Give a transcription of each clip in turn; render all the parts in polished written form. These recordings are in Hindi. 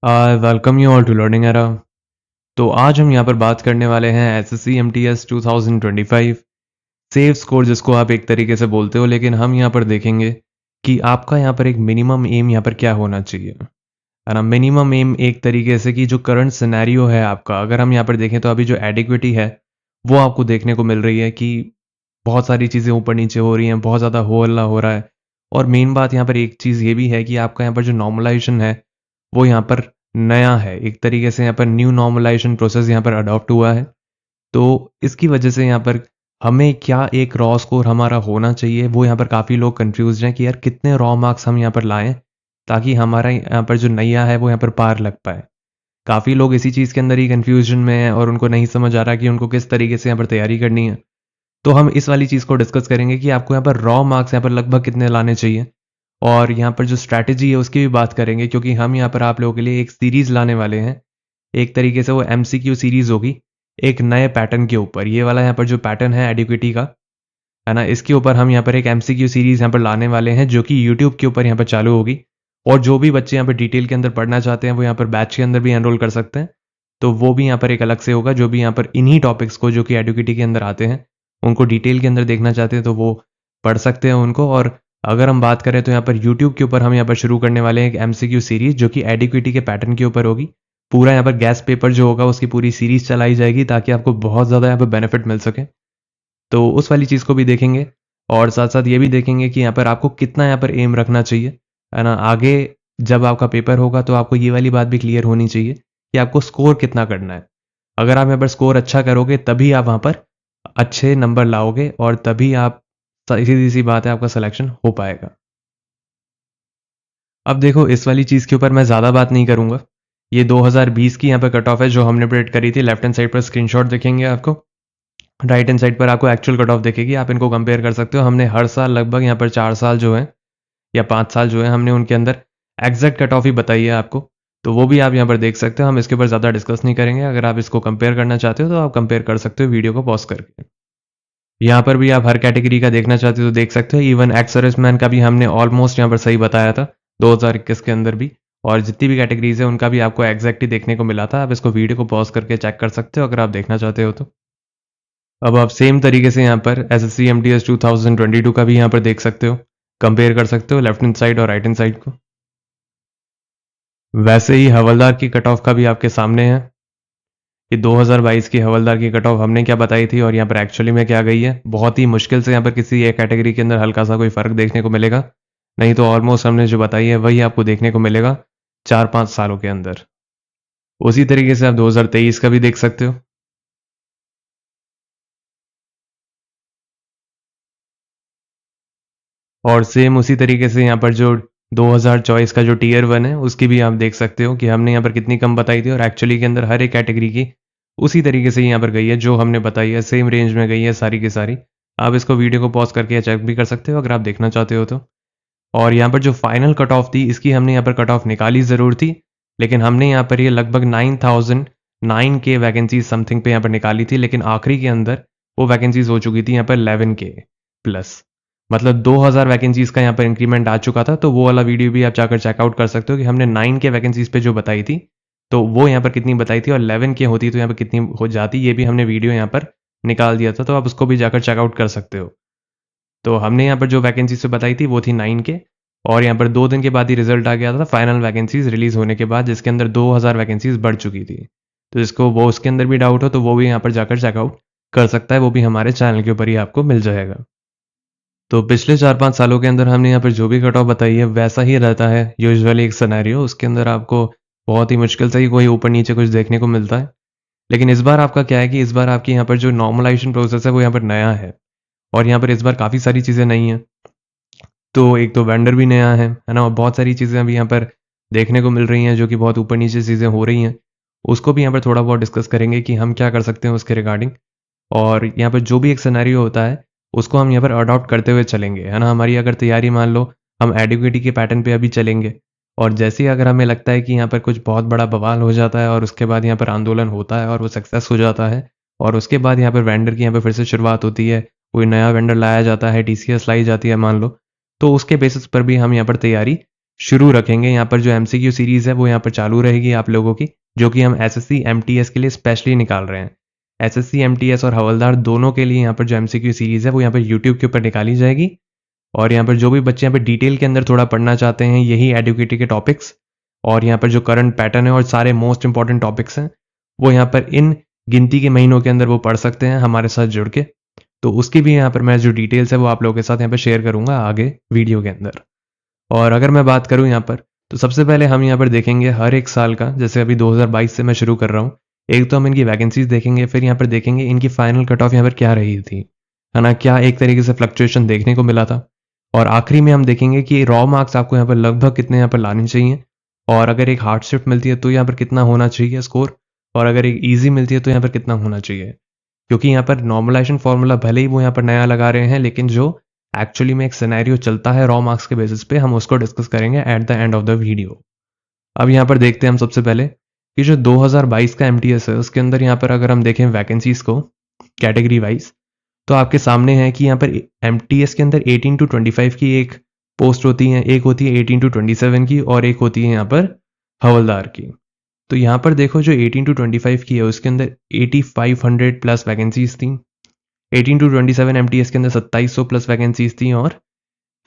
Welcome you all to learning era. तो आज हम यहाँ पर बात करने वाले हैं एसएससी एमटीएस 2025 सेव स्कोर, जिसको आप एक तरीके से बोलते हो, लेकिन हम यहाँ पर देखेंगे कि आपका यहाँ पर एक मिनिमम एम यहाँ पर क्या होना चाहिए, है ना। मिनिमम एम एक तरीके से कि जो करंट सिनेरियो है आपका, अगर हम यहाँ पर देखें तो अभी जो एडिक्विटी है वो आपको देखने को मिल रही है कि बहुत सारी चीज़ें ऊपर नीचे हो रही हैं, बहुत ज़्यादा हो हल्ला हो रहा है। और मेन बात यहाँ पर एक चीज़ ये भी है कि आपका यहाँ पर जो नॉर्मलाइजेशन है वो यहाँ पर नया है, एक तरीके से यहाँ पर न्यू नॉर्मलाइजेशन प्रोसेस यहाँ पर अडॉप्ट हुआ है। तो इसकी वजह से यहाँ पर हमें क्या एक रॉ स्कोर हमारा होना चाहिए, वो यहाँ पर काफ़ी लोग कंफ्यूज हैं कि यार कितने रॉ मार्क्स हम यहाँ पर लाएं ताकि हमारा यहाँ पर जो नैया है वो यहाँ पर पार लग पाए। काफ़ी लोग इसी चीज़ के अंदर ही कंफ्यूजन में है और उनको नहीं समझ आ रहा कि उनको किस तरीके से यहाँ पर तैयारी करनी है। तो हम इस वाली चीज़ को डिस्कस करेंगे कि आपको यहाँ पर रॉ मार्क्स यहाँ पर लगभग कितने लाने चाहिए, और यहाँ पर जो स्ट्रैटेजी है उसकी भी बात करेंगे, क्योंकि हम यहाँ पर आप लोगों के लिए एक सीरीज़ लाने वाले हैं। एक तरीके से वो एमसीक्यू सीरीज़ होगी एक नए पैटर्न के ऊपर। ये वाला यहाँ पर जो पैटर्न है एडिक्विटी का, है ना, इसके ऊपर हम यहाँ पर एक एमसीक्यू सीरीज़ यहाँ पर लाने वाले हैं जो कि यूट्यूब के ऊपर यहाँ पर चालू होगी। और जो भी बच्चे यहाँ पर डिटेल के अंदर पढ़ना चाहते हैं वो यहाँ पर बैच के अंदर भी एनरोल कर सकते हैं। तो वो भी यहाँ पर एक अलग से होगा, जो भी यहाँ पर इन्हीं टॉपिक्स को जो कि एडुकेटी के अंदर आते हैं उनको डिटेल के अंदर देखना चाहते हैं तो वो पढ़ सकते हैं उनको। और अगर हम बात करें तो यहाँ पर यूट्यूब के ऊपर हम यहाँ पर शुरू करने वाले हैं एक एमसीक्यू सीरीज जो कि एडिक्विटी के पैटर्न के ऊपर होगी। पूरा यहाँ पर गैस पेपर जो होगा उसकी पूरी सीरीज चलाई जाएगी ताकि आपको बहुत ज़्यादा यहाँ पर बेनिफिट मिल सके। तो उस वाली चीज़ को भी देखेंगे और साथ साथ ये भी देखेंगे कि यहाँ पर आपको कितना यहाँ पर एम रखना चाहिए, है ना। आगे जब आपका पेपर होगा तो आपको ये वाली बात भी क्लियर होनी चाहिए कि आपको स्कोर कितना करना है। अगर आप यहाँ पर स्कोर अच्छा करोगे तभी आप वहाँ पर अच्छे नंबर लाओगे और तभी आप, सीधी सी बात है, आपका सिलेक्शन हो पाएगा। अब देखो, इस वाली चीज़ के ऊपर मैं ज़्यादा बात नहीं करूँगा। ये 2020 की यहाँ पर कट ऑफ है जो हमने प्रेडिक्ट करी थी। लेफ्ट हैंड साइड पर स्क्रीनशॉट दिखेंगे आपको, राइट हैंड साइड पर आपको एक्चुअल कट ऑफ दिखेगी। आप इनको कंपेयर कर सकते हो। हमने हर साल लगभग यहाँ पर 4 साल जो है या 5 साल जो है हमने उनके अंदर एग्जैक्ट कट ऑफ ही बताई है आपको। तो वो भी आप यहाँ पर देख सकते हो। हम इसके ऊपर ज़्यादा डिस्कस नहीं करेंगे। अगर आप इसको कंपेयर करना चाहते हो तो आप कंपेयर कर सकते हो वीडियो को पॉज करके। यहाँ पर भी आप हर कैटेगरी का देखना चाहते हो तो देख सकते हो। इवन एक्स सर्विसमैन का भी हमने ऑलमोस्ट यहाँ पर सही बताया था 2021 के अंदर भी। और जितनी भी कैटेगरीज है उनका भी आपको एग्जैक्ट ही देखने को मिला था। आप इसको वीडियो को पॉज करके चेक कर सकते हो अगर आप देखना चाहते हो तो। अब आप सेम तरीके से यहाँ पर एसएससी एमटीएस 2022 का भी यहाँ पर देख सकते हो, कंपेयर कर सकते हो लेफ्ट हैंड साइड और राइट हैंड साइड को। वैसे ही हवलदार की कट ऑफ का भी आपके सामने है। ये 2022 की हवलदार की कट ऑफ हमने क्या बताई थी और यहाँ पर एक्चुअली में क्या गई है। बहुत ही मुश्किल से यहाँ पर किसी एक कैटेगरी के अंदर हल्का सा कोई फर्क देखने को मिलेगा, नहीं तो ऑलमोस्ट हमने जो बताई है वही आपको देखने को मिलेगा 4-5 सालों के अंदर। उसी तरीके से आप 2023 का भी देख सकते हो। और सेम उसी तरीके से यहाँ पर जो 2024 का जो टीयर 1 है उसकी भी आप देख सकते हो कि हमने यहाँ पर कितनी कम बताई थी और एक्चुअली के अंदर हर एक कैटेगरी की उसी तरीके से यहाँ पर गई है जो हमने बताई है, सेम रेंज में गई है सारी की सारी। आप इसको वीडियो को पॉज करके चेक भी कर सकते हो अगर आप देखना चाहते हो तो। और यहाँ पर जो फाइनल कट ऑफ थी इसकी हमने यहाँ पर कट ऑफ निकाली ज़रूर थी, लेकिन हमने यहाँ पर ये लगभग 9009 के वैकेंसीज समथिंग पे यहाँ पर निकाली थी, लेकिन आखिरी के अंदर वो वैकेंसीज हो चुकी थी यहाँ पर 11 के प्लस। मतलब 2000 वैकेंसीज का यहाँ पर इंक्रीमेंट आ चुका था। तो वो वाला वीडियो भी आप जाकर चेकआउट कर सकते हो कि हमने 9 के वैकेंसीज पे जो बताई थी तो वो यहाँ पर कितनी बताई थी और 11 के होती तो यहाँ पर कितनी हो जाती, ये भी हमने वीडियो यहाँ पर निकाल दिया था। तो आप उसको भी जाकर चेकआउट कर सकते हो। तो हमने यहाँ पर जो वैकेंसीज पे बताई थी वो थी 9 के, और यहाँ पर 2 दिन के बाद ही रिजल्ट आ गया था फाइनल वैकेंसीज रिलीज होने के बाद, जिसके अंदर 2000 वैकेंसीज बढ़ चुकी थी। तो जिसको वो उसके अंदर भी डाउट हो तो वो भी यहाँ पर जाकर चेकआउट कर सकता है। वो भी हमारे चैनल के ऊपर ही आपको मिल जाएगा। तो पिछले 4-5 सालों के अंदर हमने यहाँ पर जो भी कट ऑफ बताई है वैसा ही रहता है यूजुअली एक सिनेरियो। उसके अंदर आपको बहुत ही मुश्किल से ही कोई ऊपर नीचे कुछ देखने को मिलता है। लेकिन इस बार आपका क्या है कि इस बार आपकी यहाँ पर जो नॉर्मलाइजेशन प्रोसेस है वो यहाँ पर नया है, और यहाँ पर इस बार काफ़ी सारी चीज़ें नई हैं। तो एक तो वेंडर भी नया है ना, और बहुत सारी चीज़ें अभी यहाँ पर देखने को मिल रही हैं जो कि बहुत ऊपर नीचे चीज़ें हो रही हैं। उसको भी यहाँ पर थोड़ा बहुत डिस्कस करेंगे कि हम क्या कर सकते हैं उसके रिगार्डिंग। और यहाँ पर जो भी एक सिनेरियो होता है उसको हम यहाँ पर अडॉप्ट करते हुए चलेंगे, है ना। हमारी अगर तैयारी, मान लो हम एडिक्विटी के पैटर्न पे अभी चलेंगे, और जैसे ही अगर हमें लगता है कि यहाँ पर कुछ बहुत बड़ा बवाल हो जाता है और उसके बाद यहाँ पर आंदोलन होता है और वो सक्सेस हो जाता है, और उसके बाद यहाँ पर वेंडर की यहाँ पर फिर से शुरुआत होती है, कोई नया वेंडर लाया जाता है, टीसीएस लाई जाती है मान लो, तो उसके बेसिस पर भी हम यहाँ पर तैयारी शुरू रखेंगे। यहाँ पर जो एमसीक्यू सीरीज़ है वो यहाँ पर चालू रहेगी आप लोगों की, जो कि हम एसएससी एमटीएस के लिए स्पेशली निकाल रहे हैं। एसएससी एमटीएस और हवलदार दोनों के लिए यहाँ पर जो एमसीक्यू सीरीज़ है वो यहाँ पर यूट्यूब के ऊपर निकाली जाएगी। और यहाँ पर जो भी बच्चे यहाँ पर डिटेल के अंदर थोड़ा पढ़ना चाहते हैं यही एडुकेटी के टॉपिक्स, और यहाँ पर जो करंट पैटर्न है और सारे मोस्ट इंपॉर्टेंट टॉपिक्स हैं वो यहाँ पर इन गिनती के महीनों के अंदर वो पढ़ सकते हैं हमारे साथ जुड़ के। तो उसकी भी यहाँ पर मैं जो डिटेल्स है वो आप लोगों के साथ यहाँ पर शेयर करूँगा आगे वीडियो के अंदर। और अगर मैं बात करूँ यहाँ पर, तो सबसे पहले हम यहाँ पर देखेंगे हर एक साल का, जैसे अभी 2022 से मैं शुरू कर रहा हूँ। एक तो हम इनकी वैकेंसीज देखेंगे, फिर यहाँ पर देखेंगे इनकी फाइनल कट ऑफ यहाँ पर क्या रही थी, है ना, क्या एक तरीके से फ्लक्चुएशन देखने को मिला था। और आखिरी में हम देखेंगे कि रॉ मार्क्स आपको यहाँ पर लगभग कितने यहाँ पर लाने चाहिए, और अगर एक हार्ड शिफ्ट मिलती है तो यहाँ पर कितना होना चाहिए स्कोर, और अगर एक ईजी मिलती है तो यहाँ पर कितना होना चाहिए। क्योंकि यहाँ पर नॉर्मलाइजेशन फॉर्मूला भले ही वो यहाँ पर नया लगा रहे हैं, लेकिन जो एक्चुअली में एक सिनेरियो चलता है रॉ मार्क्स के बेसिस पे, हम उसको डिस्कस करेंगे at the end of the video. अब यहाँ पर देखते हैं हम सबसे पहले कि जो 2022 का एमटीएस है उसके अंदर यहाँ पर अगर हम देखें वैकेंसीज को कैटेगरी वाइज, तो आपके सामने है कि यहाँ पर एमटीएस के अंदर 18 to 25 की एक पोस्ट होती है, एक होती है 18 to 27 की, और एक होती है यहाँ पर हवलदार की। तो यहाँ पर देखो जो 18 to 25 की है उसके अंदर 8500 प्लस वैकेंसीज थी, 18 to 27 एमटीएस के अंदर 2700 प्लस वैकेंसीज थी, और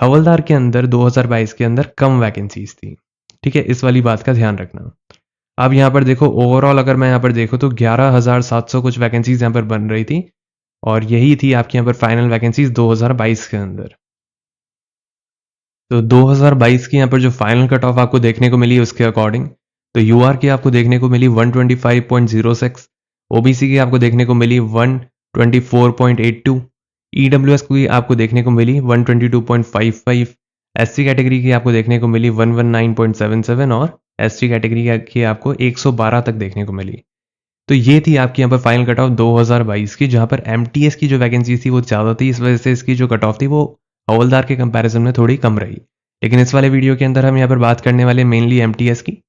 हवलदार के अंदर 2022 के अंदर कम वैकेंसीज थी। ठीक है, इस वाली बात का ध्यान रखना। अब यहाँ पर देखो ओवरऑल अगर मैं यहाँ पर देखूँ तो 11,700 कुछ वैकेंसीज यहाँ पर बन रही थी, और यही थी आपकी यहाँ पर फाइनल वैकेंसीज 2022 के अंदर। तो 2022 की यहाँ पर जो फाइनल कट ऑफ आपको देखने को मिली उसके अकॉर्डिंग, तो यूआर की आपको देखने को मिली 125.06, ओबीसी की आपको देखने को मिली 124.82, ईडब्ल्यूएस की आपको देखने को मिली 122.55, एससी कैटेगरी की आपको देखने को मिली 119.77, और एसटी कैटेगरी की आपको 112 तक देखने को मिली। तो ये थी आपकी यहाँ पर फाइनल कट ऑफ 2022 की, जहाँ पर एमटीएस की जो वैकेंसी थी वो ज़्यादा थी, इस वजह से इसकी जो कट ऑफ थी वो हवलदार के कंपैरिजन में थोड़ी कम रही। लेकिन इस वाले वीडियो के अंदर हम यहाँ पर बात करने वाले मेनली एमटीएस की।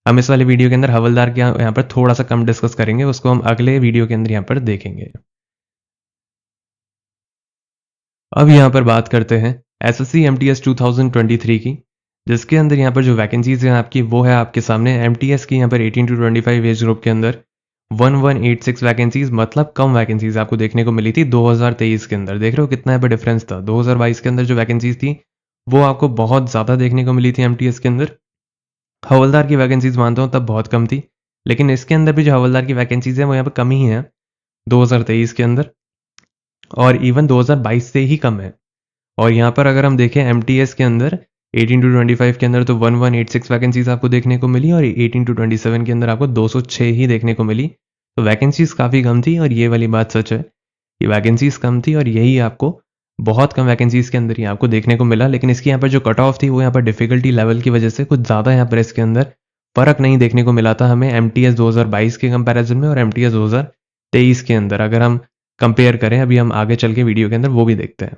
हम इस वाले वीडियो के अंदर हवलदार के यहाँ पर थोड़ा सा कम डिस्कस करेंगे, उसको हम अगले वीडियो के अंदर यहाँ पर देखेंगे। अब यहाँ पर बात करते हैं एसएससी एमटीएस 2023 की, जिसके अंदर यहाँ पर जो वैकेंसीज हैं आपकी वो है आपके सामने। एमटीएस की यहाँ पर 18 to 25 एज ग्रुप के अंदर 1186 वैकेंसीज, मतलब कम वैकेंसीज आपको देखने को मिली थी 2023 के अंदर। देख रहे हो कितना यहाँ पर डिफरेंस था। 2022 के अंदर जो वैकेंसीज थी वो आपको बहुत ज़्यादा देखने को मिली थी एमटीएस के अंदर। हवलदार की वैकेंसीज मानता हूँ तब बहुत कम थी, लेकिन इसके अंदर भी जो हवलदार की वैकेंसीज हैं वो यहाँ पर कम ही है 2023 के अंदर, और इवन 2022 से ही कम है। और यहाँ पर अगर हम देखें एमटीएस के अंदर 18 to 25 के अंदर तो 1186 वैकेंसीज आपको देखने को मिली, और 18 to 27 के अंदर आपको 206 ही देखने को मिली। तो वैकेंसीज काफ़ी कम थी, और ये वाली बात सच है कि वैकेंसीज कम थी, और यही आपको बहुत कम वैकेंसीज के अंदर ही आपको देखने को मिला। लेकिन इसकी यहाँ पर जो कट ऑफ थी वो यहाँ पर डिफिकल्टी लेवल की वजह से कुछ ज़्यादा यहाँ पर इसके अंदर फ़र्क नहीं देखने को मिला था हमें एमटीएस 2022 के कंपैरिजन में और एमटीएस 2023 के अंदर। अगर हम कंपेयर करें, अभी हम आगे चल के वीडियो के अंदर वो भी देखते हैं।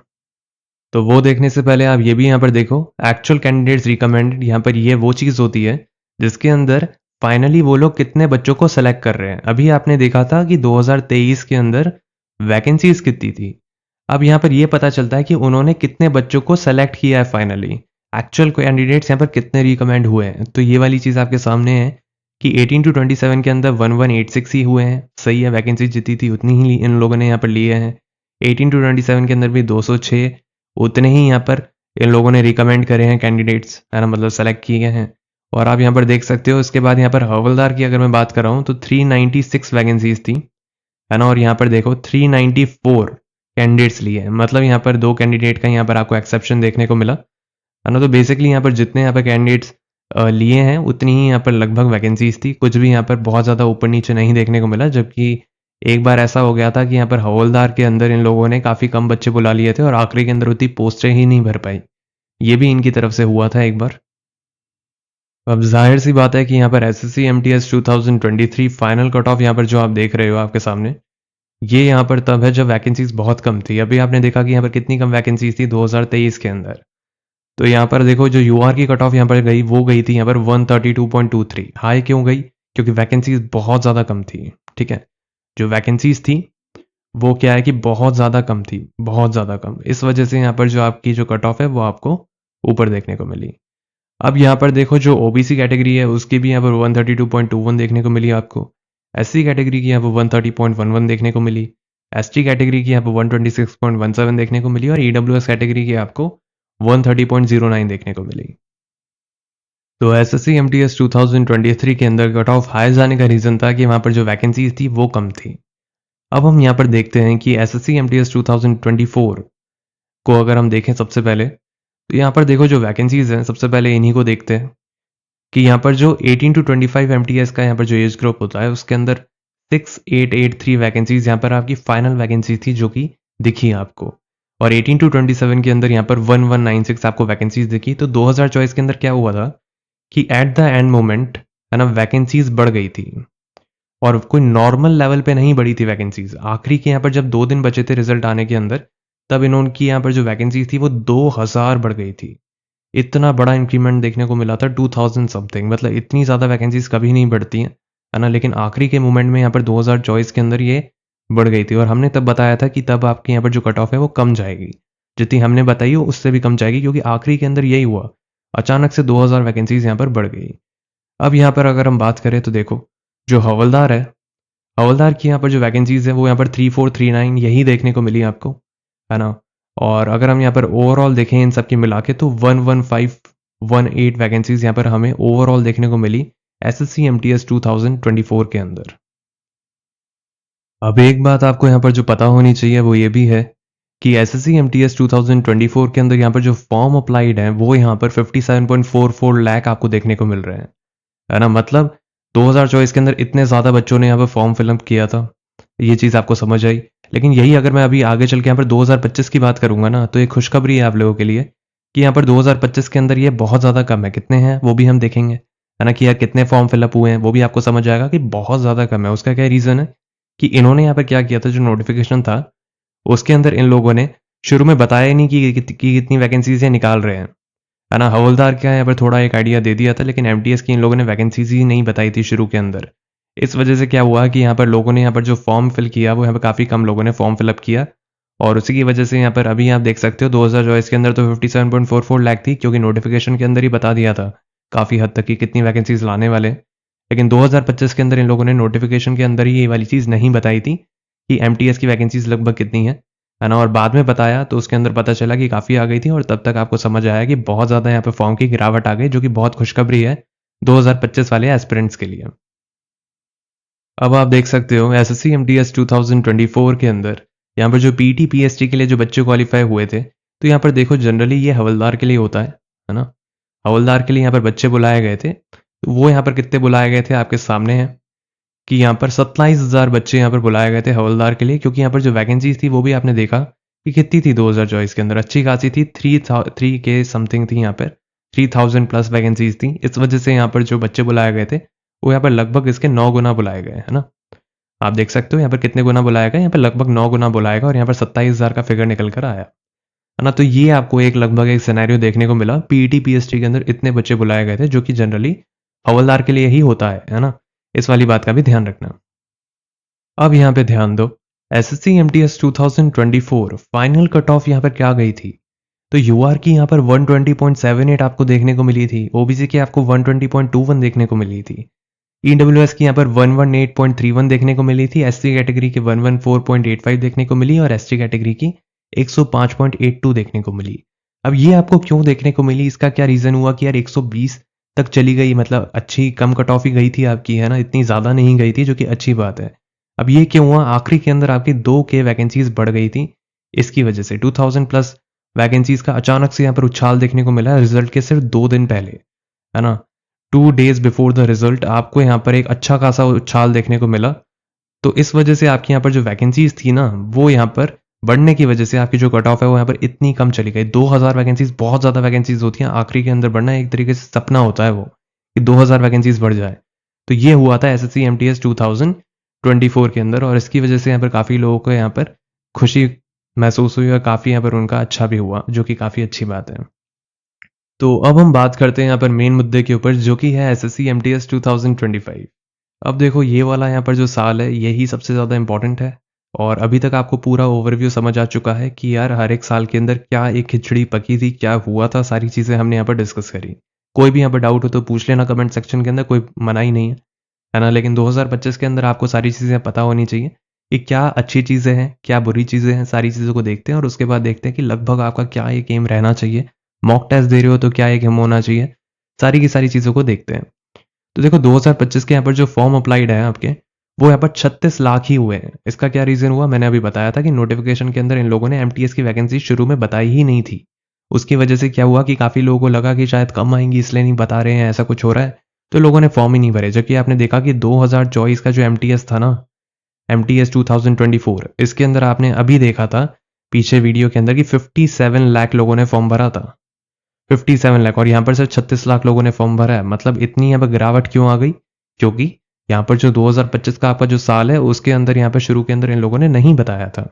तो वो देखने से पहले आप ये भी यहाँ पर देखो एक्चुअल कैंडिडेट्स रिकमेंडेड, यहाँ पर ये वो चीज़ होती है जिसके अंदर फाइनली वो लोग कितने बच्चों को सेलेक्ट कर रहे हैं। अभी आपने देखा था कि 2023 के अंदर वैकेंसीज कितनी थी, अब यहाँ पर ये पता चलता है कि उन्होंने कितने बच्चों को सेलेक्ट किया है फाइनली, एक्चुअल कैंडिडेट्स यहाँ पर कितने रिकमेंड हुए हैं। तो ये वाली चीज़ आपके सामने है कि 18 to 27 के अंदर 1186 ही हुए हैं, सही है, वैकेंसी जितनी थी उतनी ही इन लोगों ने यहाँ पर लिए हैं। 18 to 27 के अंदर भी 206 उतने ही यहाँ पर इन लोगों ने रिकमेंड करे हैं कैंडिडेट्स, है ना, मतलब सेलेक्ट किए गए हैं। और आप यहाँ पर देख सकते हो इसके बाद यहाँ पर हवलदार की अगर मैं बात कर रहा हूँ तो 396 वैकेंसीज थी, है ना, और यहाँ पर देखो 394 कैंडिडेट्स लिए हैं, मतलब यहाँ पर 2 कैंडिडेट का यहाँ पर आपको एक्सेप्शन देखने को मिला, है ना। तो बेसिकली यहाँ पर जितने यहाँ पर कैंडिडेट्स लिए हैं उतनी ही यहाँ पर लगभग वैकेंसीज थी, कुछ भी यहाँ पर बहुत ज़्यादा ऊपर नीचे नहीं देखने को मिला। जबकि एक बार ऐसा हो गया था कि यहाँ पर हवलदार के अंदर इन लोगों ने काफ़ी कम बच्चे बुला लिए थे और आखिरी के अंदर उतनी पोस्टें ही नहीं भर पाई, ये भी इनकी तरफ से हुआ था एक बार। अब जाहिर सी बात है कि यहाँ पर SSC MTS 2023 final cut off यहाँ पर जो आप देख रहे हो आपके सामने, ये यहाँ पर तब है जब वैकेंसीज बहुत कम थी। अभी आपने देखा कि यहाँ पर कितनी कम वैकेंसीज थी 2023 के अंदर। तो यहाँ पर देखो जो यूआर की कट ऑफ यहाँ पर गई वो गई थी यहाँ पर 132.23। हाई क्यों गई? क्योंकि वैकेंसीज बहुत ज़्यादा कम थी। ठीक है, जो वैकेंसीज थी वो क्या है कि बहुत ज़्यादा कम थी, बहुत ज़्यादा कम। इस वजह से यहाँ पर जो आपकी जो कट ऑफ है वो आपको ऊपर देखने को मिली। अब यहाँ पर देखो जो ओबीसी कैटेगरी है उसकी भी यहाँ पर 132.21 देखने को मिली आपको। एससी कैटेगरी की यहाँ पर 130.11 देखने को मिली। एसटी कैटेगरी की यहाँ पर 126.17 देखने को मिली और ईडब्ल्यूएस कैटेगरी की आपको 130.09 देखने को मिली। तो एसएससी एमटीएस 2023 के अंदर कट ऑफ हाई जाने का रीज़न था कि वहाँ पर जो वैकेंसीज थी वो कम थी। अब हम यहाँ पर देखते हैं कि एसएससी एमटीएस 2024 को अगर हम देखें सबसे पहले, तो यहाँ पर देखो जो वैकेंसीज हैं सबसे पहले इन्हीं को देखते हैं कि यहाँ पर जो 18 टू 25 एमटीएस का यहाँ पर जो एज ग्रुप होता है उसके अंदर 6883 वैकेंसीज यहाँ पर आपकी फाइनल वैकेंसी थी जो कि दिखी आपको, और 18 टू 27 के अंदर यहाँ पर 1196 आपको वैकेंसीज दिखी। तो 2024 के अंदर क्या हुआ था कि एट द एंड मोमेंट है ना वैकेंसीज बढ़ गई थी और कोई नॉर्मल लेवल पे नहीं बढ़ी थी वैकेंसीज। आखिरी के यहाँ पर जब 2 दिन बचे थे रिजल्ट आने के अंदर तब इन्होंने की यहाँ पर जो वैकेंसीज थी वो 2000 बढ़ गई थी। इतना बड़ा इंक्रीमेंट देखने को मिला था 2000 समथिंग, मतलब इतनी ज़्यादा वैकेंसीज कभी नहीं बढ़ती हैं है ना, लेकिन आखिरी के मोमेंट में यहाँ पर 2024 के अंदर ये बढ़ गई थी और हमने तब बताया था कि तब आपके यहाँ पर जो कट ऑफ है वो कम जाएगी, जितनी हमने बताई हो उससे भी कम जाएगी क्योंकि आखिरी के अंदर यही हुआ, अचानक से 2000 वैकेंसीज यहाँ पर बढ़ गई। अब यहाँ पर अगर हम बात करें तो देखो जो हवलदार है, हवलदार की यहाँ पर जो वैकेंसीज है वो यहाँ पर 3439 यही देखने को मिली आपको, है ना। और अगर हम यहाँ पर ओवरऑल देखें इन सब की मिला के तो 11518 वैकेंसीज यहाँ पर हमें ओवरऑल देखने को मिली एसएससी एमटीएस 2024 के अंदर। अब एक बात आपको यहाँ पर जो पता होनी चाहिए वो ये भी है कि एसएससी एमटीएस 2024 के अंदर यहाँ पर जो फॉर्म अप्लाइड है वो यहाँ पर 57.44 लाख आपको देखने को मिल रहे हैं, है ना। मतलब 2024 के अंदर इतने ज़्यादा बच्चों ने यहाँ पर फॉर्म फिलअप किया था, ये चीज़ आपको समझ आई। लेकिन यही अगर मैं अभी आगे चल के यहाँ पर 2025 की बात करूंगा ना तो एक खुशखबरी है आप लोगों के लिए कि यहाँ पर 2025 के अंदर ये बहुत ज़्यादा कम है। कितने हैं वो भी हम देखेंगे, है ना, कि यार कितने फॉर्म फिलअप हुए हैं वो भी आपको समझ आएगा कि बहुत ज़्यादा कम है। उसका क्या रीज़न है कि इन्होंने यहाँ पर क्या किया था, जो नोटिफिकेशन था उसके अंदर इन लोगों ने शुरू में बताया ही नहीं कि कितनी वैकेंसीज ये निकाल रहे हैं, है ना। हवलदार का यहाँ पर थोड़ा एक आइडिया दे दिया था लेकिन एमटीएस की इन लोगों ने वैकेंसीज ही नहीं बताई थी शुरू के अंदर। इस वजह से क्या हुआ कि यहाँ पर लोगों ने यहाँ पर जो फॉर्म फिल किया वो यहाँ पर काफ़ी कम लोगों ने फॉर्म फिलअप किया और उसी की वजह से यहाँ पर अभी आप देख सकते हो 2024 के अंदर तो 57.44 लाख थी क्योंकि नोटिफिकेशन के अंदर ही बता दिया था काफ़ी हद तक कि कितनी वैकेंसीज लाने वाले। लेकिन 2025 के अंदर इन लोगों ने नोटिफिकेशन के अंदर ही ये वाली चीज़ नहीं बताई थी कि एमटीएस की वैकेंसीज लगभग कितनी है ना, और बाद में बताया तो उसके अंदर पता चला कि काफ़ी आ गई थी और तब तक आपको समझ आया कि बहुत ज़्यादा यहाँ पे फॉर्म की गिरावट आ गई, जो कि बहुत खुशखबरी है 2025 वाले एस्पिरेंट्स के लिए। अब आप देख सकते हो एसएससी एमटीएस 2024 के अंदर यहाँ पर जो पीटी पीएसटी के लिए जो बच्चे क्वालिफाई हुए थे, तो यहाँ पर देखो जनरली ये हवलदार के लिए होता है ना। हवलदार के लिए यहाँ पर बच्चे बुलाए गए थे, तो वो यहाँ पर कितने बुलाए गए थे आपके सामने है कि यहाँ पर 27,000 बच्चे यहाँ पर बुलाए गए थे हवलदार के लिए, क्योंकि यहाँ पर जो वैकेंसीज थी वो भी आपने देखा कि कितनी थी 2024 के अंदर, अच्छी खासी थी, 3 के समथिंग थी यहाँ पर, 3000 प्लस वैकेंसीज थी। इस वजह से यहाँ पर जो बच्चे बुलाए गए थे वो यहाँ पर लगभग इसके 9 गुना बुलाए गए, है ना। आप देख सकते हो यहाँ पर कितने गुना बुलाया गया, यहाँ पर लगभग 9 गुना बुलाया गया और यहाँ पर 27,000 का फिगर निकल कर आया, है ना। तो ये आपको एक लगभग एक सिनेरियो देखने को मिला, पीटी पीएसटी के अंदर इतने बच्चे बुलाए गए थे, जो कि जनरली हवलदार के लिए ही होता है ना। इस वाली बात का भी ध्यान रखना। अब यहाँ पे ध्यान दो, SSC MTS 2024 final cut off यहाँ पर क्या गई थी, तो यूआर की यहाँ पर 120.78 आपको देखने को मिली थी, ओबीसी की आपको 120.21 देखने को मिली थी, ईडब्ल्यूएस की यहाँ पर 118.31 देखने को मिली थी, एससी कैटेगरी की 114.85 देखने को मिली और एसटी कैटेगरी की 105.82 देखने को मिली। अब ये आपको क्यों देखने को मिली, इसका क्या रीजन हुआ कि यार 120 तक चली गई, मतलब अच्छी कम कट ऑफ ही गई थी आपकी, है ना, इतनी ज़्यादा नहीं गई थी, जो कि अच्छी बात है। अब ये क्यों हुआ, आखिरी के अंदर आपकी 2K वैकेंसीज बढ़ गई थी, इसकी वजह से 2000 प्लस वैकेंसीज का अचानक से यहाँ पर उछाल देखने को मिला रिजल्ट के सिर्फ 2 दिन पहले, है ना। 2 डेज बिफोर द रिजल्ट आपको यहाँ पर एक अच्छा खासा उछाल देखने को मिला। तो इस वजह से आपकी यहाँ पर जो वैकेंसीज थी ना वो यहाँ पर बढ़ने की वजह से आपकी जो कट ऑफ है वो यहाँ पर इतनी कम चली गई। 2000 वैकेंसीज बहुत ज़्यादा वैकेंसीज होती हैं, आखिरी के अंदर बढ़ना एक तरीके से सपना होता है वो कि 2000 वैकेंसीज बढ़ जाए। तो ये हुआ था एसएससी एमटीएस 2024 के अंदर और इसकी वजह से यहाँ पर काफ़ी लोगों को यहाँ पर खुशी महसूस हुई और काफ़ी यहाँ पर उनका अच्छा भी हुआ, जो कि काफ़ी अच्छी बात है। तो अब हम बात करते हैं यहाँ पर मेन मुद्दे के ऊपर, जो कि है एसएससी एमटीएस 2025। अब देखो ये वाला यहाँ पर जो साल है यही सबसे ज़्यादा इंपॉर्टेंट है और अभी तक आपको पूरा ओवरव्यू समझ आ चुका है कि यार हर एक साल के अंदर क्या एक खिचड़ी पकी थी, क्या हुआ था, सारी चीज़ें हमने यहाँ पर डिस्कस करी। कोई भी यहाँ पर डाउट हो तो पूछ लेना कमेंट सेक्शन के अंदर, कोई मना ही नहीं है ना। लेकिन 2025 के अंदर आपको सारी चीज़ें पता होनी चाहिए कि क्या अच्छी चीज़ें हैं, क्या बुरी चीज़ें हैं, सारी चीज़ों को देखते हैं और उसके बाद देखते हैं कि लगभग आपका क्या एक एम रहना चाहिए। मॉक टेस्ट दे रहे हो तो क्या एक एम होना चाहिए, सारी की सारी चीज़ों को देखते हैं। तो देखो 2025 के यहाँ पर जो फॉर्म अप्लाइड है आपके, वो यहाँ पर 36 लाख ही हुए हैं। इसका क्या रीज़न हुआ, मैंने अभी बताया था कि नोटिफिकेशन के अंदर इन लोगों ने एमटीएस की वैकेंसी शुरू में बताई ही नहीं थी। उसकी वजह से क्या हुआ कि काफ़ी लोगों को लगा कि शायद कम आएंगी इसलिए नहीं बता रहे हैं, ऐसा कुछ हो रहा है, तो लोगों ने फॉर्म ही नहीं भरे। जबकि आपने देखा कि 2024 का जो एमटीएस था ना, एमटीएस 2024, इसके अंदर आपने अभी देखा था पीछे वीडियो के अंदर कि 57 लाख लोगों ने फॉर्म भरा था। 57 लाख, और यहाँ पर सिर्फ 36 लाख लोगों ने फॉर्म भरा है। मतलब इतनी यहाँ पर गिरावट क्यों आ गई, क्योंकि यहाँ पर जो 2025 का आपका जो साल है उसके अंदर यहाँ पर शुरू के अंदर इन लोगों ने नहीं बताया था,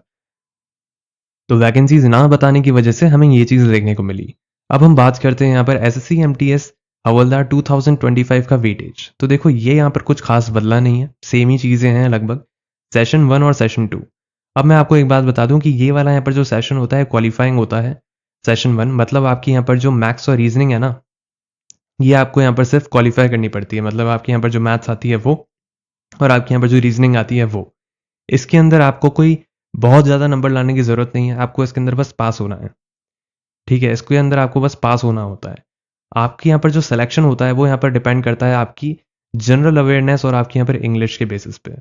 तो वैकेंसीज ना बताने की वजह से हमें ये चीज़ देखने को मिली। अब हम बात करते हैं यहाँ पर एसएससी एमटीएस हवलदार 2025 का वेटेज। तो देखो ये यहाँ पर कुछ खास बदला नहीं है, सेम ही चीज़ें हैं लगभग, सेशन 1 और सेशन 2। अब मैं आपको एक बात बता दूं कि ये वाला यहाँ पर जो सेशन होता है क्वालिफाइंग होता है। सेशन 1 मतलब आपकी यहाँ पर जो मैथ्स और रीजनिंग है ना, ये आपको यहाँ पर सिर्फ क्वालिफाई करनी पड़ती है। मतलब आपके यहाँ पर जो मैथ्स आती है वो, और आपके यहाँ पर जो रीजनिंग आती है वो, इसके अंदर आपको कोई बहुत ज़्यादा नंबर लाने की ज़रूरत नहीं है, आपको इसके अंदर बस पास होना है। ठीक है, इसके अंदर आपको बस पास होना होता है। आपके यहाँ पर जो सिलेक्शन होता है वो यहाँ पर डिपेंड करता है आपकी जनरल अवेयरनेस और आपके यहाँ पर इंग्लिश के बेसिस पे।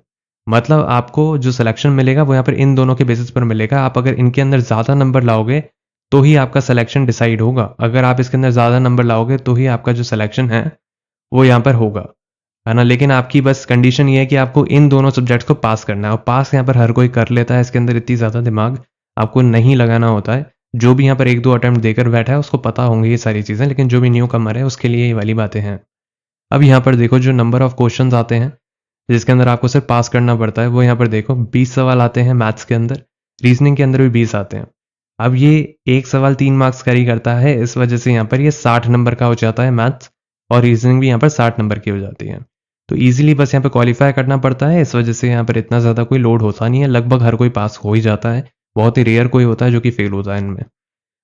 मतलब आपको जो सिलेक्शन मिलेगा वो यहाँ पर इन दोनों के बेसिस पर मिलेगा। आप अगर इनके अंदर ज़्यादा नंबर लाओगे तो ही आपका सिलेक्शन डिसाइड होगा। अगर आप इसके अंदर ज़्यादा नंबर लाओगे तो ही आपका जो सिलेक्शन है वो यहाँ पर होगा, है ना। लेकिन आपकी बस कंडीशन ये है कि आपको इन दोनों सब्जेक्ट्स को पास करना है, और पास यहाँ पर हर कोई कर लेता है। इसके अंदर इतनी ज़्यादा दिमाग आपको नहीं लगाना होता है। जो भी यहाँ पर 1-2 अटेम्प्ट देकर बैठा है उसको पता होंगी ये सारी चीज़ें, लेकिन जो भी न्यू कमर है उसके लिए ये वाली बातें हैं। अब यहाँ पर देखो जो नंबर ऑफ क्वेश्चन आते हैं जिसके अंदर आपको सिर्फ पास करना पड़ता है, वो यहाँ पर देखो 20 सवाल आते हैं मैथ्स के अंदर, रीजनिंग के अंदर भी 20 आते हैं। अब ये एक सवाल 3 मार्क्स कैरी करता है, इस वजह से यहाँ पर ये 60 नंबर का हो जाता है मैथ्स, और रीजनिंग भी यहाँ पर 60 नंबर की हो जाती है। तो ईजिली बस यहाँ पे क्वालिफाई करना पड़ता है, इस वजह से यहाँ पर इतना ज़्यादा कोई लोड होता नहीं है। लगभग हर कोई पास हो ही जाता है, बहुत ही रेयर कोई होता है जो कि फेल होता है इनमें।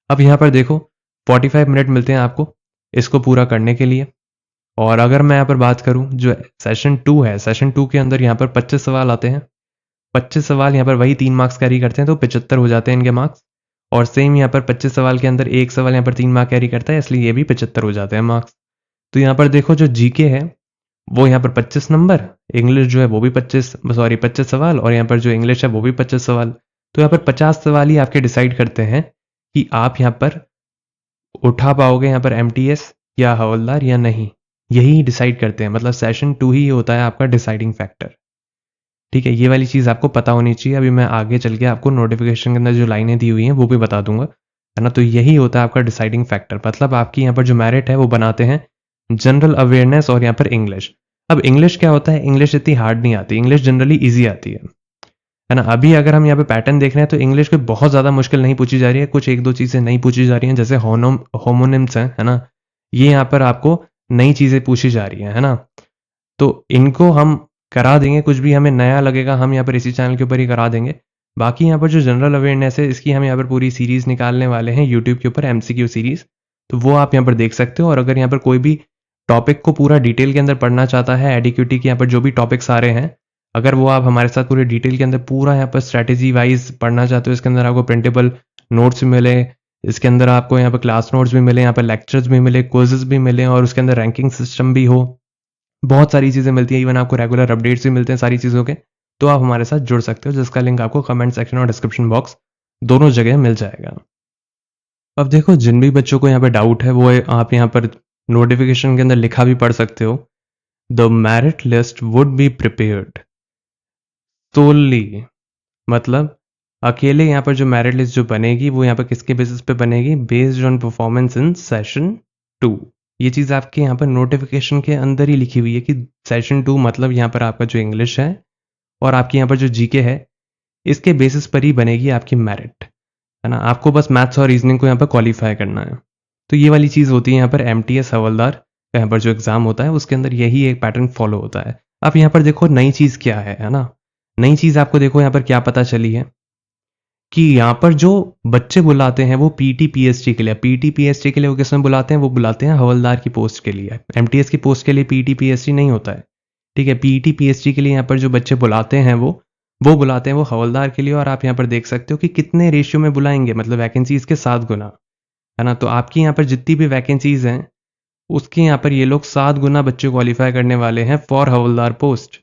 अब यहाँ पर देखो 45 मिनट मिलते हैं आपको इसको पूरा करने के लिए। और अगर मैं यहाँ पर बात करूँ जो सेशन 2 है, सेशन 2 के अंदर यहाँ पर 25 सवाल आते हैं। 25 सवाल यहाँ पर वही 3 मार्क्स कैरी करते हैं, तो 75 हो जाते हैं इनके मार्क्स। और सेम यहाँ पर 25 सवाल के अंदर एक सवाल यहाँ पर 3 मार्क कैरी करता है, इसलिए ये भी 75 हो जाते हैं मार्क्स। तो यहाँ पर देखो जो जीके है वो यहाँ पर 25 नंबर, इंग्लिश जो है वो भी 25 सवाल, और यहाँ पर जो इंग्लिश है वो भी 25 सवाल। तो यहाँ पर 50 सवाल ही आपके डिसाइड करते हैं कि आप यहाँ पर उठा पाओगे यहाँ पर एमटीएस या हवलदार या नहीं, यही डिसाइड करते हैं। मतलब सेशन 2 ही होता है आपका डिसाइडिंग फैक्टर। ठीक है, ये वाली चीज़ आपको पता होनी चाहिए। अभी मैं आगे चल के आपको नोटिफिकेशन के अंदर जो लाइनें दी हुई हैं वो भी बता दूंगा, है ना। तो यही होता है आपका डिसाइडिंग फैक्टर। मतलब आपकी यहाँ पर जो मेरिट है वो बनाते हैं जनरल अवेयरनेस और यहाँ पर इंग्लिश। अब इंग्लिश क्या होता है, इंग्लिश इतनी हार्ड नहीं आती, इंग्लिश जनरली ईजी आती है ना। अभी अगर हम यहाँ पे पैटर्न देख रहे हैं तो इंग्लिश को बहुत ज़्यादा मुश्किल नहीं पूछी जा रही है, कुछ 1-2 चीज़ें नहीं पूछी जा रही हैं, जैसे होमोनिम्स हैं, है ना। ये यहाँ पर आपको नई चीज़ें पूछी जा रही हैं, है ना। तो इनको हम करा देंगे, कुछ भी हमें नया लगेगा हम यहाँ पर इसी चैनल के ऊपर ही करा देंगे। बाकी यहाँ पर जो जनरल अवेयरनेस है इसकी हम यहाँ पर पूरी सीरीज़ निकालने वाले हैं यूट्यूब के ऊपर, एमसीक्यू सीरीज़। तो वो आप यहाँ पर देख सकते हो। और अगर यहाँ पर कोई भी टॉपिक को पूरा डिटेल के अंदर पढ़ना चाहता है, एडिक्यूटी के यहाँ पर जो भी टॉपिक्स आ रहे हैं, अगर वो आप हमारे साथ पूरे डिटेल के अंदर पूरा यहाँ पर स्ट्रैटेजी वाइज पढ़ना चाहते हो, इसके अंदर आपको प्रिंटेबल नोट्स भी मिले, इसके अंदर आपको यहाँ पर क्लास नोट्स भी मिले, यहाँ पर लेक्चर्स भी मिले, क्विज़ेस भी मिले, और उसके अंदर रैंकिंग सिस्टम भी हो, बहुत सारी चीज़ें मिलती है। इवन आपको रेगुलर अपडेट्स भी मिलते हैं सारी चीज़ों के। तो आप हमारे साथ जुड़ सकते हो, जिसका लिंक आपको कमेंट सेक्शन और डिस्क्रिप्शन बॉक्स दोनों जगह मिल जाएगा। अब देखो जिन भी बच्चों को यहाँ पे डाउट है वो आप यहाँ पर नोटिफिकेशन के अंदर लिखा भी पढ़ सकते हो, the merit list would be prepared solely. मतलब अकेले यहाँ पर जो मेरिट लिस्ट जो बनेगी वो यहाँ पर किसके बेसिस पे बनेगी, based on performance in session 2। ये चीज़ आपके यहाँ पर नोटिफिकेशन के अंदर ही लिखी हुई है कि सेशन 2 मतलब यहाँ पर आपका जो इंग्लिश है और आपके यहाँ पर जो जीके है, इसके बेसिस पर ही बनेगी आपकी मेरिट, है ना। आपको बस मैथ्स और रीजनिंग को यहाँ पर क्वालिफाई करना है। तो ये वाली चीज़ होती है यहाँ पर एमटीएस हवलदार का यहाँ पर जो एग्ज़ाम होता है उसके अंदर यही एक पैटर्न फॉलो होता है। अब यहाँ पर देखो नई चीज़ क्या है ना। नई चीज़ आपको देखो यहाँ पर क्या पता चली है कि यहाँ पर जो बच्चे बुलाते हैं वो पीटी पीएसटी के लिए, पीटी पीएसटी के लिए वो किसमें बुलाते हैं, वो बुलाते हैं हवलदार की पोस्ट के लिए। एमटीएस की पोस्ट के लिए पीटी पीएसटी नहीं होता है, ठीक है। पीटी पीएसटी के लिए यहाँ पर जो बच्चे बुलाते हैं वो बुलाते हैं वो हवलदार के लिए। और आप यहाँ पर देख सकते हो कि कितने रेशियो में बुलाएंगे, मतलब वैकेंसीज के 7 गुना, है ना। तो आपकी यहाँ पर जितनी भी वैकेंसीज हैं उसके यहाँ पर ये लोग 7 गुना बच्चे क्वालिफाई करने वाले हैं फॉर हवलदार पोस्ट,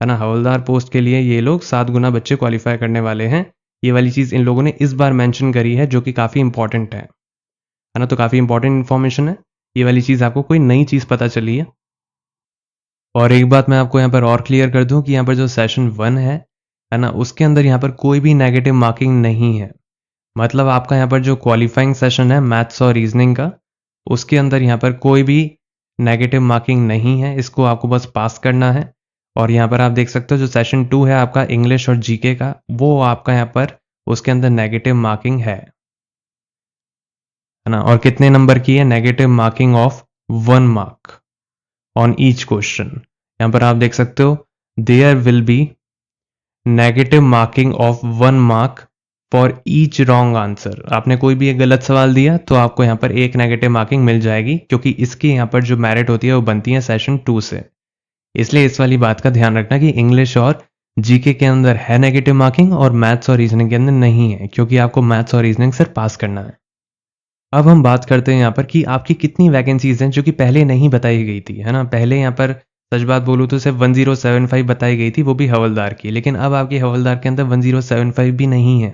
है ना। हवलदार पोस्ट के लिए ये लोग 7 गुना बच्चे क्वालिफाई करने वाले हैं। ये वाली चीज़ इन लोगों ने इस बार मेंशन करी है, जो कि काफ़ी इंपॉर्टेंट है ना। तो काफ़ी इंपॉर्टेंट इन्फॉर्मेशन है ये वाली चीज़, आपको कोई नई चीज़ पता चली है। और एक बात मैं आपको यहाँ पर और क्लियर कर दूं कि यहाँ पर जो सेशन 1 है ना, उसके अंदर यहाँ पर कोई भी नेगेटिव मार्किंग नहीं है। मतलब आपका यहाँ पर जो क्वालिफाइंग सेशन है मैथ्स और रीजनिंग का, उसके अंदर यहाँ पर कोई भी नेगेटिव मार्किंग नहीं है, इसको आपको बस पास करना है। और यहाँ पर आप देख सकते हो जो सेशन 2 है आपका इंग्लिश और जीके का, वो आपका यहाँ पर उसके अंदर नेगेटिव मार्किंग है ना। और कितने नंबर की है, negative marking of 1 mark on each question. यहाँ पर आप देख सकते हो there will be negative marking of 1 mark for each wrong answer. आपने कोई भी एक गलत सवाल दिया तो आपको यहाँ पर एक नेगेटिव मार्किंग मिल जाएगी, क्योंकि इसकी यहाँ पर जो मेरिट होती है वो बनती है सेशन 2 से। इसलिए इस वाली बात का ध्यान रखना कि इंग्लिश और जीके के अंदर है नेगेटिव मार्किंग और मैथ्स और रीजनिंग के अंदर नहीं है, क्योंकि आपको मैथ्स और रीजनिंग सिर्फ पास करना है। अब हम बात करते हैं यहाँ पर कि आपकी कितनी वैकेंसीज हैं जो कि पहले नहीं बताई गई थी, है ना। पहले यहाँ पर सच बात बोलूँ तो सिर्फ 1075 बताई गई थी, वो भी हवलदार की। लेकिन अब आपकी हवलदार के अंदर 1075 भी नहीं है,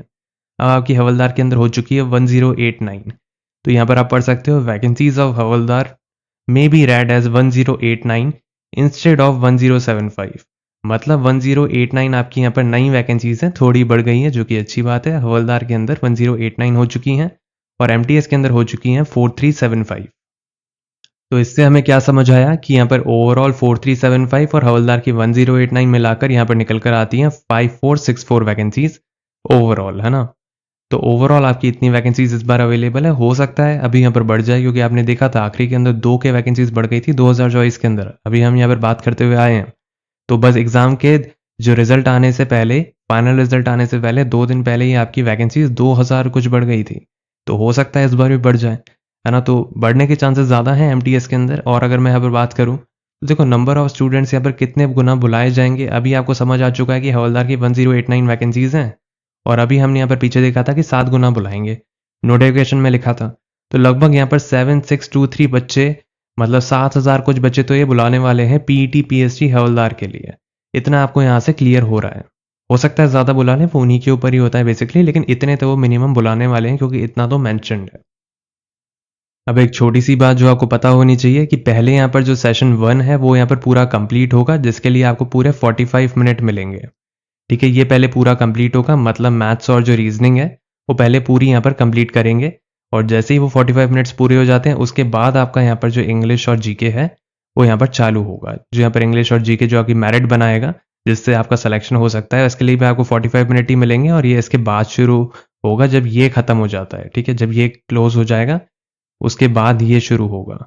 अब आपकी हवलदार के अंदर हो चुकी है 1089। तो यहाँ पर आप पढ़ सकते हो वैकेंसीज ऑफ हवलदार may be read as 1089 instead of 1075। मतलब 1089 आपकी यहाँ पर नई वैकेंसीज हैं, थोड़ी बढ़ गई हैं, जो कि अच्छी बात है। हवलदार के अंदर 1089 हो चुकी हैं और एमटीएस के अंदर हो चुकी हैं 4375। तो इससे हमें क्या समझ आया कि यहाँ पर ओवरऑल 4375 और हवलदार की 1089 मिलाकर यहाँ पर निकल कर आती हैं 5464 वैकेंसीज ओवरऑल, है ना। तो ओवरऑल आपकी इतनी वैकेंसीज इस बार अवेलेबल है। हो सकता है अभी यहाँ पर बढ़ जाए, क्योंकि आपने देखा था आखिरी के अंदर 2 के वैकेंसीज बढ़ गई थी 2024 के अंदर। अभी हम यहाँ पर बात करते हुए आए हैं, तो बस एग्जाम के जो रिजल्ट आने से पहले, फाइनल रिजल्ट आने से पहले 2 दिन पहले ही आपकी वैकेंसीज 2000 कुछ बढ़ गई थी। तो हो सकता है इस बार भी बढ़ जाए, है ना। तो बढ़ने के चांसेस ज़्यादा हैं एमटीएस के अंदर। और अगर मैं यहाँ पर बात करूँ तो देखो नंबर ऑफ स्टूडेंट्स यहाँ पर कितने गुना बुलाए जाएंगे, अभी आपको समझ आ चुका है कि हवलदार की 1089 वैकेंसीज हैं। और अभी हमने यहाँ पर पीछे देखा था कि 7 गुना बुलाएंगे, नोटिफिकेशन में लिखा था। तो लगभग यहाँ पर 7623 बच्चे, मतलब 7000 कुछ बच्चे तो ये बुलाने वाले हैं पीईटी पीएसटी हवलदार के लिए। इतना आपको यहाँ से क्लियर हो रहा है। हो सकता है ज़्यादा बुला लें, वो उन्हीं के ऊपर ही होता है बेसिकली, लेकिन इतने तो वो मिनिमम बुलाने वाले हैं, क्योंकि इतना तो मैंशनड है। अब एक छोटी सी बात जो आपको पता होनी चाहिए कि पहले यहाँ पर जो सेशन 1 है वो यहाँ पर पूरा कंप्लीट होगा, जिसके लिए आपको पूरे 45 मिनट मिलेंगे, ठीक है। ये पहले पूरा कंप्लीट होगा, मतलब मैथ्स और जो रीजनिंग है वो पहले पूरी यहाँ पर कंप्लीट करेंगे। और जैसे ही वो 45 मिनट्स पूरे हो जाते हैं उसके बाद आपका यहाँ पर जो इंग्लिश और जीके है वो यहाँ पर चालू होगा। जो यहाँ पर इंग्लिश और जीके जो आपकी मेरिट बनाएगा, जिससे आपका सिलेक्शन हो सकता है, इसके लिए भी आपको 45 मिनट ही मिलेंगे। और ये इसके बाद शुरू होगा जब ये खत्म हो जाता है, ठीक है। जब ये क्लोज हो जाएगा उसके बाद ये शुरू होगा,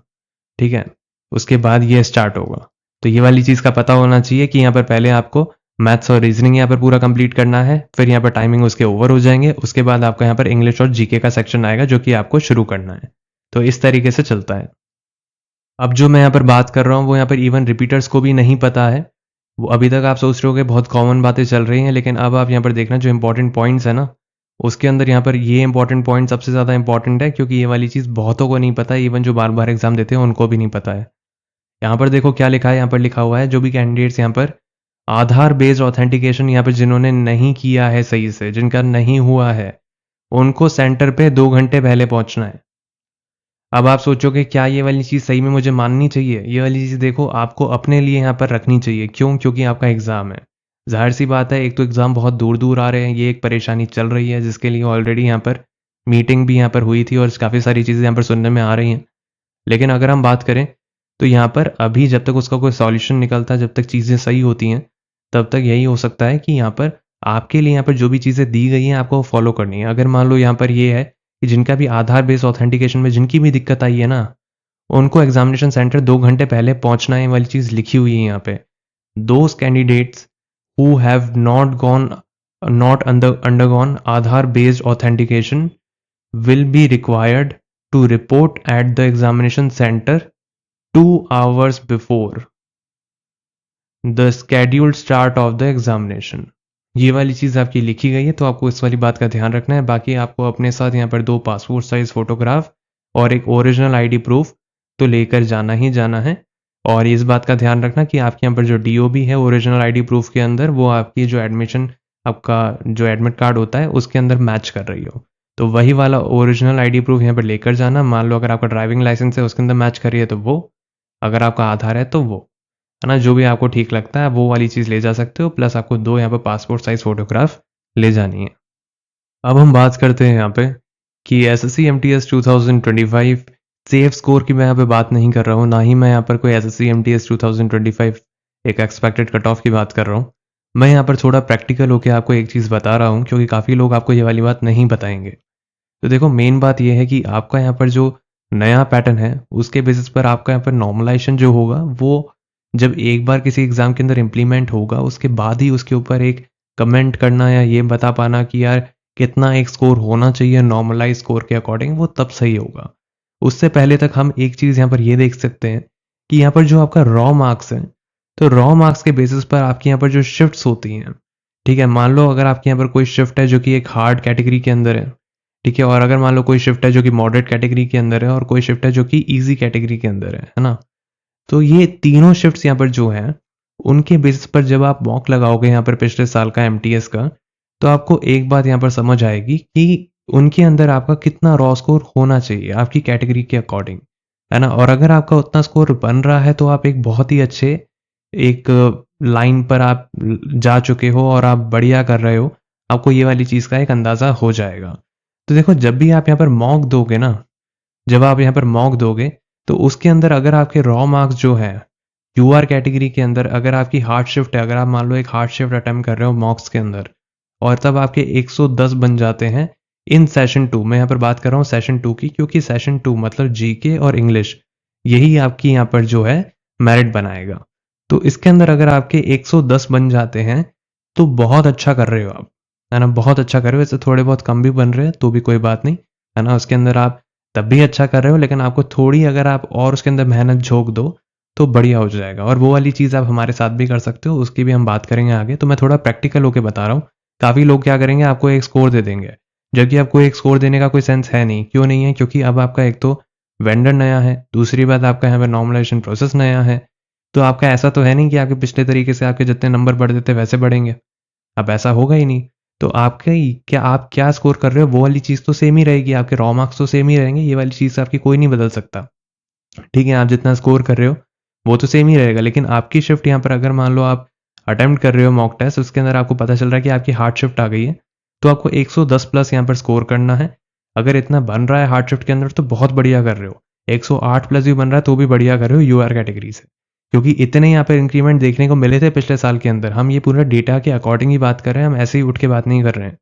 ठीक है। उसके बाद ये स्टार्ट होगा। तो ये वाली चीज़ का पता होना चाहिए कि यहाँ पर पहले आपको मैथ्स और रीजनिंग यहाँ पर पूरा कंप्लीट करना है, फिर यहाँ पर टाइमिंग उसके ओवर हो जाएंगे, उसके बाद आपका यहाँ पर इंग्लिश और जीके का सेक्शन आएगा जो कि आपको शुरू करना है। तो इस तरीके से चलता है। अब जो मैं यहाँ पर बात कर रहा हूँ वो यहाँ पर इवन रिपीटर्स को भी नहीं पता है। वो अभी तक आप सोच रहे हो कि बहुत कॉमन बातें चल रही हैं, लेकिन अब आप यहाँ पर देखना जो इंपॉर्टेंट पॉइंट्स है ना, उसके अंदर यहाँ पर ये इंपॉर्टेंट पॉइंट सबसे ज़्यादा इंपॉर्टेंट है, क्योंकि ये वाली चीज़ बहुतों को नहीं पता है, इवन जो बार बार एग्जाम देते हैं उनको भी नहीं पता है। यहाँ पर देखो क्या लिखा है, यहाँ पर लिखा हुआ है जो भी कैंडिडेट्स यहाँ पर आधार बेस्ड ऑथेंटिकेशन यहाँ पर जिन्होंने नहीं किया है सही से, जिनका नहीं हुआ है, उनको सेंटर पे 2 घंटे पहले पहुंचना है। अब आप सोचोगे क्या ये वाली चीज़ सही में मुझे माननी चाहिए? ये वाली चीज़ देखो आपको अपने लिए यहाँ पर रखनी चाहिए। क्यों? क्योंकि आपका एग्ज़ाम है। ज़ाहिर सी बात है, एक तो एग्ज़ाम बहुत दूर दूर आ रहे हैं, ये एक परेशानी चल रही है, जिसके लिए ऑलरेडी यहाँ पर मीटिंग भी यहाँ पर हुई थी और काफ़ी सारी चीज़ें यहाँ पर सुनने में आ रही हैं। लेकिन अगर हम बात करें तो यहाँ पर अभी जब तक उसका कोई सॉल्यूशन निकलता है, जब तक चीज़ें सही होती हैं, तब तक यही हो सकता है कि यहाँ पर आपके लिए यहाँ पर जो भी चीज़ें दी गई हैं आपको फॉलो करनी है। अगर मान लो यहाँ पर ये है कि जिनका भी आधार बेस्ड ऑथेंटिकेशन में जिनकी भी दिक्कत आई है ना, उनको एग्जामिनेशन सेंटर 2 घंटे पहले पहुंचना है, वाली चीज़ लिखी हुई है यहाँ पे। Those candidates who have not gone not undergone Aadhaar based authentication will be required to report at the examination center 2 hours before the scheduled start of the examination। ये वाली चीज़ आपकी लिखी गई है, तो आपको इस वाली बात का ध्यान रखना है। बाकी आपको अपने साथ यहाँ पर 2 पासपोर्ट साइज़ फ़ोटोग्राफ और एक ओरिजिनल आईडी प्रूफ तो लेकर जाना ही जाना है। और इस बात का ध्यान रखना कि आपके यहाँ पर जो डीओबी है ओरिजिनल आईडी प्रूफ के अंदर, वो आपकी जो एडमिशन आपका जो एडमिट कार्ड होता है उसके अंदर मैच कर रही हो। तो वही वाला ओरिजिनल आईडी प्रूफ यहाँ पर लेकर जाना। मान लो अगर आपका ड्राइविंग लाइसेंस है उसके अंदर मैच कर रही है तो वो, अगर आपका आधार है तो वो, है ना, जो भी आपको ठीक लगता है वो वाली चीज़ ले जा सकते हो। प्लस आपको 2 यहाँ पे पासपोर्ट साइज़ फ़ोटोग्राफ ले जानी है। अब हम बात करते हैं यहाँ पे कि एसएससी एमटीएस 2025 सेफ स्कोर की मैं यहाँ पे बात नहीं कर रहा हूँ, ना ही मैं यहाँ पर कोई एसएससी एमटीएस 2025 एक एक्सपेक्टेड कट ऑफ की बात कर रहा हूँ। मैं यहाँ पर थोड़ा प्रैक्टिकल होकर आपको एक चीज़ बता रहा हूँ, क्योंकि काफ़ी लोग आपको ये वाली बात नहीं बताएंगे। तो देखो, मेन बात ये है कि आपका यहाँ पर जो नया पैटर्न है उसके बेसिस पर आपका यहाँ पर नॉर्मलाइजेशन जो होगा वो जब एक बार किसी एग्जाम के अंदर इम्प्लीमेंट होगा उसके बाद ही उसके ऊपर एक कमेंट करना या ये बता पाना कि यार कितना एक स्कोर होना चाहिए नॉर्मलाइज स्कोर के अकॉर्डिंग, वो तब सही होगा। उससे पहले तक हम एक चीज़ यहाँ पर ये देख सकते हैं कि यहाँ पर जो आपका रॉ मार्क्स है, तो रॉ मार्क्स के बेसिस पर आपकी यहाँ पर जो शिफ्ट्स होती हैं, ठीक है, मान लो अगर आपके यहाँ पर कोई शिफ्ट है जो कि एक हार्ड कैटेगरी के अंदर है, ठीक है, और अगर मान लो कोई शिफ्ट है जो कि मॉडरेट कैटेगरी के अंदर है और कोई शिफ्ट है जो कि इजी कैटेगरी के अंदर है ना, तो ये तीनों शिफ्ट्स यहाँ पर जो हैं उनके बेसिस पर जब आप मॉक लगाओगे यहाँ पर पिछले साल का एमटीएस का, तो आपको एक बात यहाँ पर समझ आएगी कि उनके अंदर आपका कितना रॉ स्कोर होना चाहिए आपकी कैटेगरी के अकॉर्डिंग, है ना। और अगर आपका उतना स्कोर बन रहा है तो आप एक बहुत ही अच्छे एक लाइन पर आप जा चुके हो और आप बढ़िया कर रहे हो, आपको ये वाली चीज़ का एक अंदाज़ा हो जाएगा। तो देखो, जब भी आप यहाँ पर मॉक दोगे ना, जब आप यहाँ पर मॉक दोगे तो उसके अंदर अगर आपके रॉ मार्क्स जो है यूआर कैटेगरी के अंदर, अगर आपकी हार्ड शिफ्ट है, अगर आप मान लो एक हार्ड शिफ्ट अटेम्प्ट कर रहे हो मॉक्स के अंदर और तब आपके 110 बन जाते हैं इन सेशन 2, मैं यहाँ पर बात कर रहा हूँ सेशन 2 की, क्योंकि सेशन 2 मतलब जीके और इंग्लिश, यही आपकी यहाँ पर जो है मेरिट बनाएगा। तो इसके अंदर अगर आपके 110 बन जाते हैं तो बहुत अच्छा कर रहे हो आप, है ना, बहुत अच्छा कर रहे हो। इससे थोड़े बहुत कम भी बन रहे हैं तो भी कोई बात नहीं, है ना, उसके अंदर आप तब भी अच्छा कर रहे हो, लेकिन आपको थोड़ी अगर आप और उसके अंदर मेहनत झोंक दो तो बढ़िया हो जाएगा। और वो वाली चीज़ आप हमारे साथ भी कर सकते हो, उसकी भी हम बात करेंगे आगे। तो मैं थोड़ा प्रैक्टिकल होकर बता रहा हूँ। काफ़ी लोग क्या करेंगे, आपको एक स्कोर दे देंगे, जबकि आपको एक स्कोर देने का कोई सेंस है नहीं। क्यों नहीं है? क्योंकि अब आपका एक तो वेंडर नया है, दूसरी बात आपका यहाँ पर नॉर्मलाइजेशन प्रोसेस नया है। तो आपका ऐसा तो है नहीं कि आपके पिछले तरीके से आपके जितने नंबर बढ़ देते वैसे बढ़ेंगे, अब ऐसा होगा ही नहीं। तो आपके क्या आप क्या स्कोर कर रहे हो वो वाली चीज़ तो सेम ही रहेगी, आपके रॉ मार्क्स तो सेम ही रहेंगे, ये वाली चीज़ आपकी कोई नहीं बदल सकता, ठीक है। आप जितना स्कोर कर रहे हो वो तो सेम ही रहेगा, लेकिन आपकी शिफ्ट यहाँ पर अगर मान लो आप अटेम्प्ट कर रहे हो मॉक टेस्ट, उसके अंदर आपको पता चल रहा है कि आपकी हार्ड शिफ्ट आ गई है, तो आपको 110 प्लस यहाँ पर स्कोर करना है। अगर इतना बन रहा है हार्ड शिफ्ट के अंदर तो बहुत बढ़िया कर रहे हो, 108 प्लस भी बन रहा है तो भी बढ़िया कर रहे हो यूआर कैटेगरी से, क्योंकि इतने यहाँ पर इंक्रीमेंट देखने को मिले थे पिछले साल के अंदर। हम ये पूरा डेटा के अकॉर्डिंग ही बात कर रहे हैं, हम ऐसे ही उठ के बात नहीं कर रहे हैं।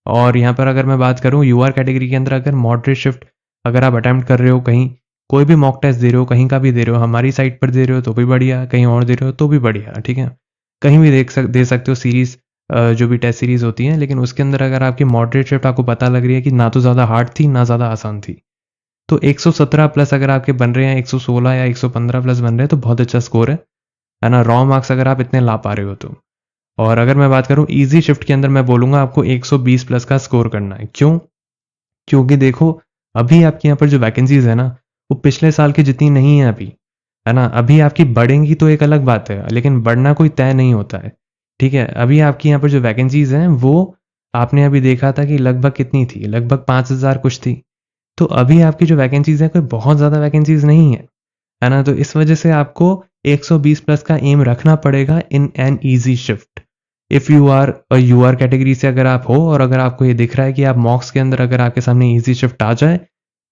और यहाँ पर अगर मैं बात करूँ यूआर कैटेगरी के अंदर, अगर मॉडरेट शिफ्ट अगर आप अटेम्प्ट कर रहे हो, कहीं कोई भी मॉक टेस्ट दे रहे हो, कहीं का भी दे रहे हो, हमारी साइट पर दे रहे हो तो भी बढ़िया, कहीं और दे रहे हो तो भी बढ़िया, ठीक है। कहीं भी दे सकते हो सीरीज, जो भी टेस्ट सीरीज होती है, लेकिन उसके अंदर अगर आपकी मॉडरेट शिफ्ट आपको पता लग रही है कि ना तो ज़्यादा हार्ड थी ना ज़्यादा आसान थी, तो 117 प्लस अगर आपके बन रहे हैं, 116 या 115 प्लस बन रहे हैं तो बहुत अच्छा स्कोर है ना, रॉ मार्क्स अगर आप इतने ला पा रहे हो तो। और अगर मैं बात करूं इजी शिफ्ट के अंदर, मैं बोलूंगा आपको 120 प्लस का स्कोर करना है। क्यों? क्योंकि देखो, अभी आपके यहाँ पर जो वैकेंसीज है ना वो पिछले साल की जितनी नहीं है अभी, है ना। अभी आपकी बढ़ेंगी तो एक अलग बात है, लेकिन बढ़ना कोई तय नहीं होता है, ठीक है। अभी आपकी यहाँ पर जो वैकेंसीज हैं वो आपने अभी देखा था कि लगभग कितनी थी, लगभग 5000 कुछ थी। तो अभी आपकी जो वैकेंसीज है कोई बहुत ज़्यादा वैकेंसीज नहीं है ना। तो इस वजह से आपको 120 प्लस का एम रखना पड़ेगा in an easy shift. If you are UR category से अगर आप हो और अगर आपको ये दिख रहा है कि आप मॉक्स के अंदर अगर आपके सामने ईजी शिफ्ट आ जाए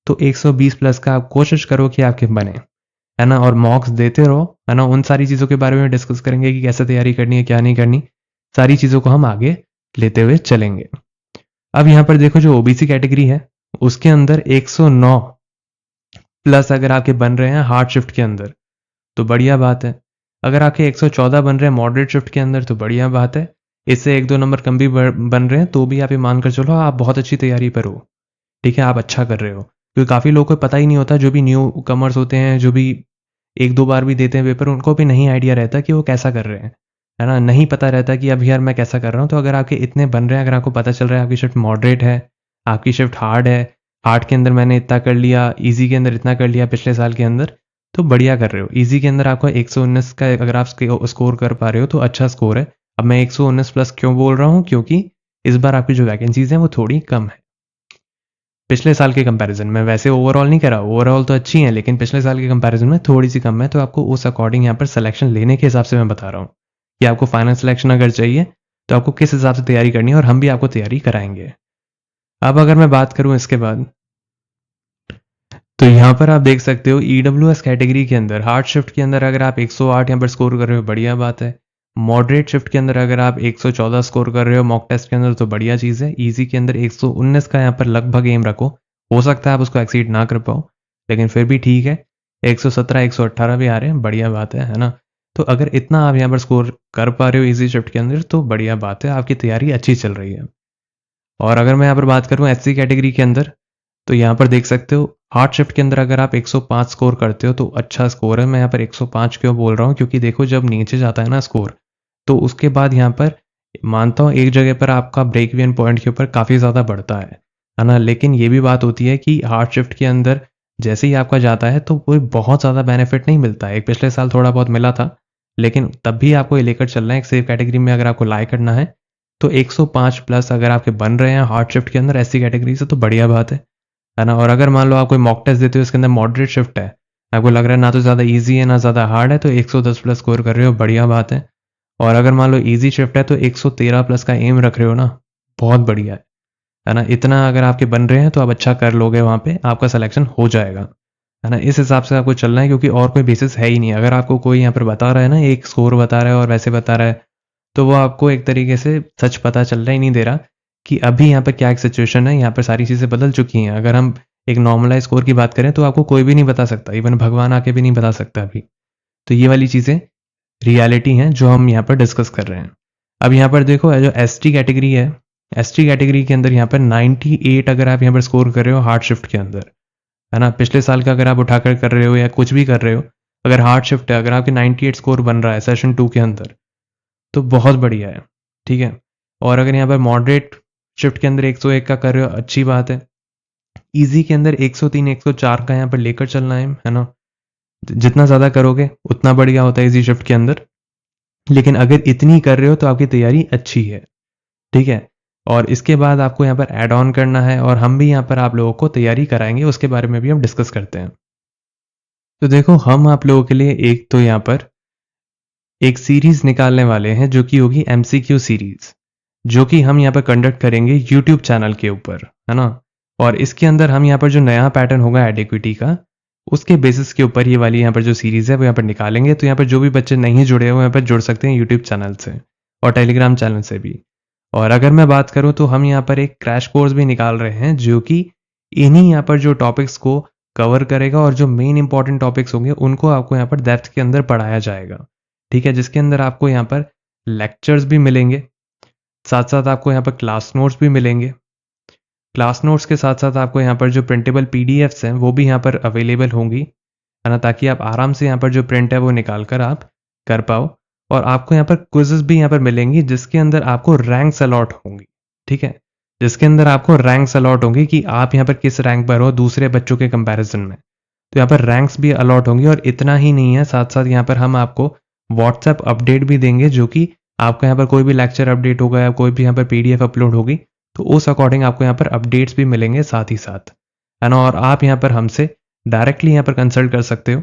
तो 120 प्लस का आप कोशिश करो कि आपके बने, है ना। और मॉक्स देते रहो, है ना। उन सारी चीज़ों के बारे में डिस्कस करेंगे कि कैसे तैयारी करनी है, क्या नहीं करनी, सारी चीज़ों को हम आगे लेते हुए चलेंगे। अब यहाँ पर देखो, जो ओबीसी कैटेगरी है उसके अंदर 109 प्लस अगर आपके बन रहे हैं हार्ड शिफ्ट के अंदर तो बढ़िया बात है। अगर आपके 114 बन रहे हैं मॉडरेट शिफ्ट के अंदर तो बढ़िया बात है। इससे 1-2 नंबर कम भी बन रहे हैं तो भी आप ये मान कर चलो आप बहुत अच्छी तैयारी पर हो। ठीक है, आप अच्छा कर रहे हो। क्योंकि काफ़ी लोगों को पता ही नहीं होता, जो भी न्यू कमर्स होते हैं, जो भी 1-2 बार भी देते हैं पेपर, उनको भी नहीं आइडिया रहता कि वो कैसा कर रहे हैं, है ना? नहीं पता रहता कि अब यार मैं कैसा कर रहा हूँ। तो अगर आपके इतने बन रहे हैं, अगर आपको पता चल रहा है आपकी शिफ्ट मॉडरेट है, आपकी शिफ्ट हार्ड है, हार्ड के अंदर मैंने इतना कर लिया, ईज़ी के अंदर इतना कर लिया पिछले साल के अंदर, तो बढ़िया कर रहे हो। ईज़ी के अंदर आपका 119 का अगर आप स्कोर कर पा रहे हो तो अच्छा स्कोर है। अब मैं 119 प्लस क्यों बोल रहा हूँ? क्योंकि इस बार आपकी जो वैकेंसीज़ हैं वो थोड़ी कम है। पिछले साल के कंपैरिजन में, वैसे ओवरऑल नहीं करा, ओवरऑल तो अच्छी हैं, लेकिन पिछले साल के कंपैरिजन में थोड़ी सी कम है। तो आपको उस अकॉर्डिंग यहाँ पर सिलेक्शन लेने के हिसाब से मैं बता रहा हूँ कि आपको फाइनल सिलेक्शन अगर चाहिए तो आपको किस हिसाब से तैयारी करनी है, और हम भी आपको तैयारी कराएंगे। अब अगर मैं बात करूँ इसके बाद, तो यहाँ पर आप देख सकते हो EWS कैटेगरी के अंदर हार्ड शिफ्ट के अंदर अगर आप 108 यहाँ पर स्कोर कर रहे हो, बढ़िया बात है। मॉडरेट शिफ्ट के अंदर अगर आप 114 स्कोर कर रहे हो मॉक टेस्ट के अंदर, तो बढ़िया चीज़ है। ईजी के अंदर 119 का यहाँ पर लगभग एम रखो, हो सकता है आप उसको एक्सीड ना कर पाओ, लेकिन फिर भी ठीक है। 117 118 भी आ रहे हैं, बढ़िया बात है ना? तो अगर इतना आप यहाँ पर स्कोर कर पा रहे हो ईजी शिफ्ट के अंदर, तो बढ़िया बात है, आपकी तैयारी अच्छी चल रही है। और अगर मैं यहाँ पर बात करूँ SC कैटेगरी के अंदर, तो यहाँ पर देख सकते हो हार्ड शिफ्ट के अंदर अगर आप 105 स्कोर करते हो तो अच्छा स्कोर है। मैं यहाँ पर 105 क्यों बोल रहा हूँ? क्योंकि देखो जब नीचे जाता है ना स्कोर, तो उसके बाद यहाँ पर मानता हूँ एक जगह पर आपका ब्रेक इवन पॉइंट के ऊपर काफ़ी ज़्यादा बढ़ता है ना? लेकिन ये भी बात होती है कि हार्ड शिफ्ट के अंदर जैसे ही आपका जाता है तो कोई बहुत ज़्यादा बेनिफिट नहीं मिलता है। एक पिछले साल थोड़ा बहुत मिला था, लेकिन तब भी आपको ये लेकर चलना है। एक सेफ कैटेगरी में अगर आपको लाए करना है तो 105 प्लस अगर आपके बन रहे हैं हार्ड शिफ्ट के अंदर SC कैटेगरी से, तो बढ़िया बात है ना? और अगर मान लो आप कोई मॉक टेस्ट देते हो इसके अंदर मॉडरेट शिफ्ट है, आपको लग रहा है ना तो ज़्यादा ईजी है ना ज़्यादा हार्ड है, तो 110 प्लस स्कोर कर रहे हो, बढ़िया बात है। और अगर मान लो ईजी शिफ्ट है तो 113 प्लस का एम रख रहे हो ना, बहुत बढ़िया है ना? इतना अगर आपके बन रहे हैं तो आप अच्छा कर लोगे, वहाँ पे आपका सिलेक्शन हो जाएगा, है ना? इस हिसाब से आपको चलना है, क्योंकि और कोई बेसिस है ही नहीं। अगर आपको कोई यहाँ पर बता रहा है ना, एक स्कोर बता रहा है और वैसे बता रहा है, तो वो आपको एक तरीके से सच पता चल रहा ही नहीं दे रहा कि अभी यहाँ पर क्या एक सिचुएशन है। यहाँ पर सारी चीज़ें बदल चुकी हैं। अगर हम एक नॉर्मलाइज स्कोर की बात करें तो आपको कोई भी नहीं बता सकता, इवन भगवान आके भी नहीं बता सकता अभी। तो ये वाली चीज़ें रियलिटी हैं जो हम यहाँ पर डिस्कस कर रहे हैं। अब यहाँ पर देखो जो ST कैटेगरी है, ST कैटेगरी के अंदर यहाँ पर 98 अगर आप यहाँ पर स्कोर कर रहे हो हार्ड शिफ्ट के अंदर, है ना? पिछले साल का अगर आप उठाकर कर रहे हो या कुछ भी कर रहे हो, अगर हार्ड शिफ्ट है, अगर आपके 98 स्कोर बन रहा है सेशन 2 के अंदर, तो बहुत बढ़िया है, ठीक है? और अगर यहाँ पर मॉडरेट शिफ्ट के अंदर 101 का कर रहे हो, अच्छी बात है। ईजी के अंदर 103 104 का यहाँ पर लेकर चलना है ना? जितना ज़्यादा करोगे उतना बढ़िया होता है ईजी शिफ्ट के अंदर। लेकिन अगर इतनी कर रहे हो तो आपकी तैयारी अच्छी है, ठीक है? और इसके बाद आपको यहाँ पर ऐड ऑन करना है, और हम भी यहाँ पर आप लोगों को तैयारी कराएंगे, उसके बारे में भी हम डिस्कस करते हैं। तो देखो हम आप लोगों के लिए एक तो यहाँ पर एक सीरीज निकालने वाले हैं जो कि होगी MCQ सीरीज, जो कि हम यहाँ पर कंडक्ट करेंगे यूट्यूब चैनल के ऊपर, है ना? और इसके अंदर हम यहाँ पर जो नया पैटर्न होगा एडिक्विटी का, उसके बेसिस के ऊपर ये वाली यहाँ पर जो सीरीज़ है वो यहाँ पर निकालेंगे। तो यहाँ पर जो भी बच्चे नहीं जुड़े हुए यहाँ पर जुड़ सकते हैं यूट्यूब चैनल से और टेलीग्राम चैनल से भी। और अगर मैं बात करूँ तो हम यहाँ पर एक क्रैश कोर्स भी निकाल रहे हैं जो कि इन्हीं यहाँ पर जो टॉपिक्स को कवर करेगा, और जो मेन इंपॉर्टेंट टॉपिक्स होंगे उनको आपको यहाँ पर डेप्थ के अंदर पढ़ाया जाएगा, ठीक है? जिसके अंदर आपको यहाँ पर लेक्चर्स भी मिलेंगे, साथ साथ आपको यहाँ पर क्लास नोट्स भी मिलेंगे। क्लास नोट्स के साथ साथ आपको यहाँ पर जो प्रिंटेबल PDFs हैं वो भी यहाँ पर अवेलेबल होंगी, है ना? ताकि आप आराम से यहाँ पर जो प्रिंट है वो निकाल कर आप कर पाओ। और आपको यहाँ पर क्विजेस भी यहाँ पर मिलेंगी जिसके अंदर आपको रैंक्स अलॉट होंगी, ठीक है? जिसके अंदर आपको रैंक्स अलॉट होंगी कि आप यहाँ पर किस रैंक पर हो दूसरे बच्चों के कंपैरिजन में। तो यहाँ पर रैंक्स भी अलॉट होंगी, और इतना ही नहीं है, साथ साथ यहाँ पर हम आपको व्हाट्सएप अपडेट भी देंगे, जो कि आपका यहाँ पर कोई भी लेक्चर अपडेट होगा या कोई भी यहाँ पर PDF अपलोड होगी तो उस अकॉर्डिंग आपको यहाँ पर अपडेट्स भी मिलेंगे साथ ही साथ, है ना? और आप यहाँ पर हमसे डायरेक्टली यहाँ पर कंसल्ट कर सकते हो,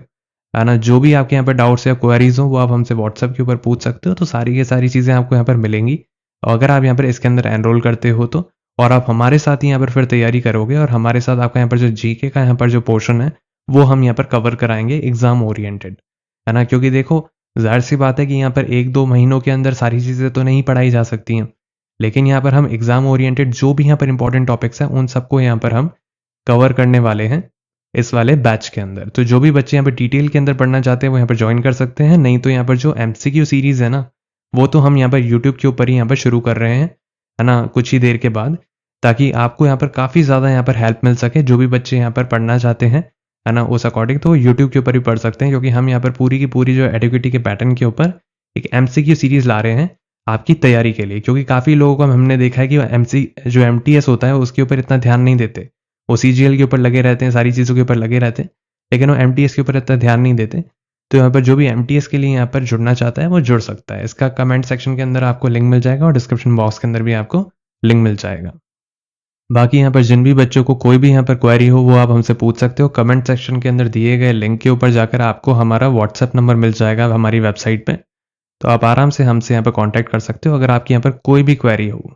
है ना? जो भी आपके यहाँ पर डाउट्स या क्वेरीज हो वो आप हमसे व्हाट्सएप के ऊपर पूछ सकते हो। तो सारी की सारी चीज़ें आपको यहाँ पर मिलेंगी। और अगर आप यहाँ पर इसके अंदर एनरोल करते हो तो, और आप हमारे साथ ही यहाँ पर फिर तैयारी करोगे, और हमारे साथ आपका यहाँ पर जो GK का यहाँ पर जो पोर्शन है वो हम यहाँ पर कवर कराएंगे एग्जाम ओरिएंटेड, है ना? क्योंकि देखो जाहिर सी बात है कि यहाँ पर 1-2 महीनों के अंदर सारी चीज़ें तो नहीं पढ़ाई जा सकती हैं, लेकिन यहाँ पर हम एग्जाम ओरिएंटेड जो भी यहाँ पर इंपॉर्टेंट टॉपिक्स हैं उन सबको यहाँ पर हम कवर करने वाले हैं इस वाले बैच के अंदर। तो जो भी बच्चे यहाँ पर डिटेल के अंदर पढ़ना चाहते हैं वो यहाँ पर ज्वाइन कर सकते हैं, नहीं तो यहाँ पर जो MCQ सीरीज है ना वो तो हम यहाँ पर यूट्यूब के ऊपर ही यहाँ पर शुरू कर रहे हैं, है ना, कुछ ही देर के बाद, ताकि आपको यहाँ पर काफ़ी ज़्यादा यहाँ पर हेल्प मिल सके। जो भी बच्चे यहाँ पर पढ़ना चाहते हैं, है ना, उस अकॉर्डिंग तो यूट्यूब के ऊपर ही पढ़ सकते हैं, क्योंकि हम यहाँ पर पूरी की पूरी जो एडुकेटी के पैटर्न के ऊपर एक एमसीक्यू सीरीज़ ला रहे हैं आपकी तैयारी के लिए। क्योंकि काफ़ी लोगों को हमने देखा है कि जो एमटीएस होता है उसके ऊपर इतना ध्यान नहीं देते। वो सीजीएल के ऊपर लगे रहते हैं, सारी चीज़ों के ऊपर लगे रहते हैं, लेकिन वो एमटीएस के ऊपर इतना ध्यान नहीं देते। तो यहाँ पर जो भी एमटीएस के लिए यहाँ पर जुड़ना चाहता है वो जुड़ सकता है। इसका कमेंट सेक्शन के अंदर आपको लिंक मिल जाएगा और डिस्क्रिप्शन बॉक्स के अंदर भी आपको लिंक मिल जाएगा। बाकी यहाँ पर जिन भी बच्चों को कोई भी यहाँ पर क्वेरी हो वो आप हमसे पूछ सकते हो। कमेंट सेक्शन के अंदर दिए गए लिंक के ऊपर जाकर आपको हमारा व्हाट्सएप नंबर मिल जाएगा हमारी वेबसाइट पे। तो आप आराम से हमसे यहाँ पर कॉन्टैक्ट कर सकते हो अगर आपकी यहाँ पर कोई भी क्वेरी हो।